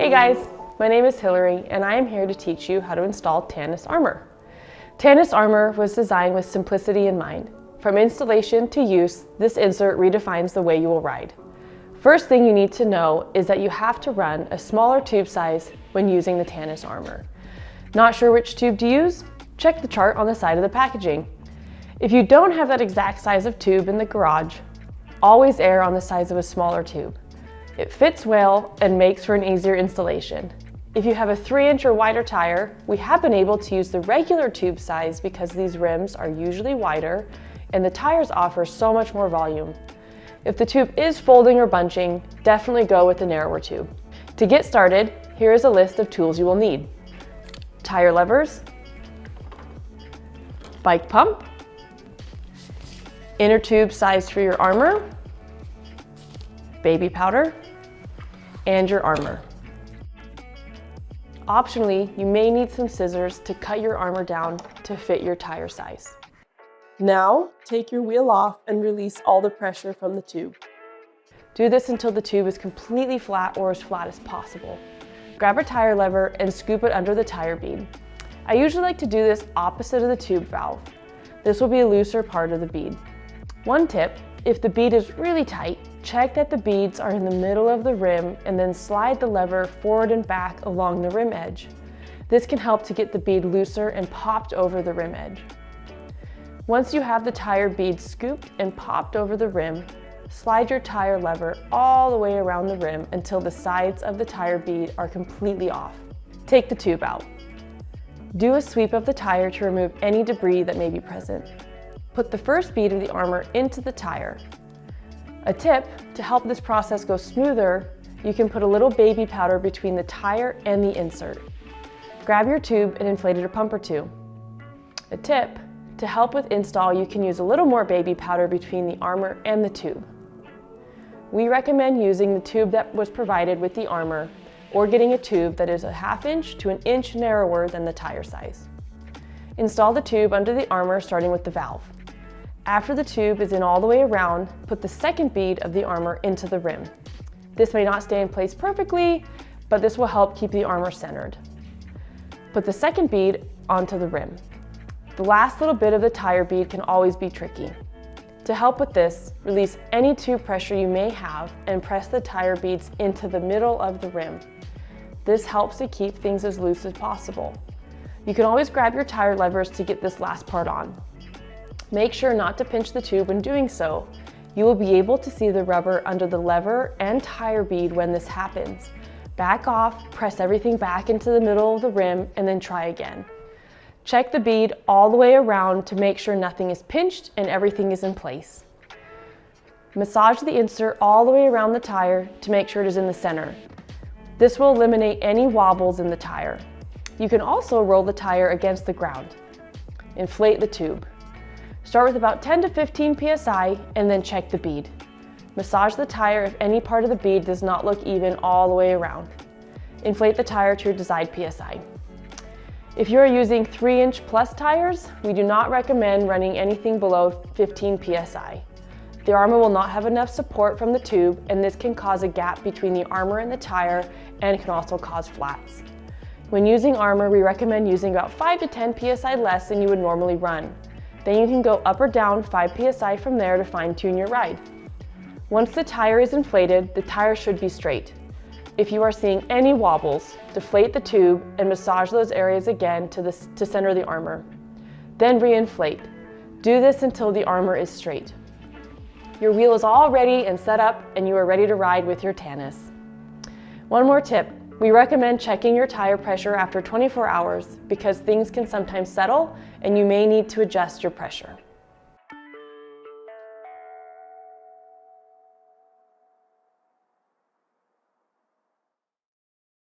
Hey guys, my name is Hillary and I am here to teach you how to install Tannus Armour. Tannus Armour was designed with simplicity in mind. From installation to use, this insert redefines the way you will ride. First thing you need to know is that you have to run a smaller tube size when using the Tannus Armour. Not sure which tube to use? Check the chart on the side of the packaging. If you don't have that exact size of tube in the garage, always err on the size of a smaller tube. It fits well and makes for an easier installation. If you have a 3-inch or wider tire, we have been able to use the regular tube size because these rims are usually wider and the tires offer so much more volume. If the tube is folding or bunching, definitely go with the narrower tube. To get started, here is a list of tools you will need. Tire levers, bike pump, inner tube size for your Armour, baby powder, and your Armour. Optionally, you may need some scissors to cut your Armour down to fit your tire size. Now, take your wheel off and release all the pressure from the tube. Do this until the tube is completely flat or as flat as possible. Grab a tire lever and scoop it under the tire bead. I usually like to do this opposite of the tube valve. This will be a looser part of the bead. One tip, if the bead is really tight, check that the beads are in the middle of the rim and then slide the lever forward and back along the rim edge. This can help to get the bead looser and popped over the rim edge. Once you have the tire bead scooped and popped over the rim, slide your tire lever all the way around the rim until the sides of the tire bead are completely off. Take the tube out. Do a sweep of the tire to remove any debris that may be present. Put the first bead of the Armour into the tire. A tip, to help this process go smoother, you can put a little baby powder between the tire and the insert. Grab your tube and inflate it a pump or two. A tip, to help with install, you can use a little more baby powder between the Armour and the tube. We recommend using the tube that was provided with the Armour or getting a tube that is a 1/2 inch to 1 inch narrower than the tire size. Install the tube under the Armour starting with the valve. After the tube is in all the way around, put the second bead of the Armour into the rim. This may not stay in place perfectly, but this will help keep the Armour centered. Put the second bead onto the rim. The last little bit of the tire bead can always be tricky. To help with this, release any tube pressure you may have and press the tire beads into the middle of the rim. This helps to keep things as loose as possible. You can always grab your tire levers to get this last part on. Make sure not to pinch the tube when doing so. You will be able to see the rubber under the lever and tire bead when this happens. Back off, press everything back into the middle of the rim, and then try again. Check the bead all the way around to make sure nothing is pinched and everything is in place. Massage the insert all the way around the tire to make sure it is in the center. This will eliminate any wobbles in the tire. You can also roll the tire against the ground. Inflate the tube. Start with about 10 to 15 psi and then check the bead. Massage the tire if any part of the bead does not look even all the way around. Inflate the tire to your desired psi. If you are using 3-inch plus tires, we do not recommend running anything below 15 psi. The Armour will not have enough support from the tube, and this can cause a gap between the Armour and the tire and can also cause flats. When using Armour, we recommend using about 5 to 10 psi less than you would normally run. Then you can go up or down 5 psi from there to fine-tune your ride. Once the tire is inflated, the tire should be straight. If you are seeing any wobbles, deflate the tube and massage those areas again to center the Armour. Then re-inflate. Do this until the Armour is straight. Your wheel is all ready and set up and you are ready to ride with your Tannus. One more tip. We recommend checking your tire pressure after 24 hours because things can sometimes settle and you may need to adjust your pressure.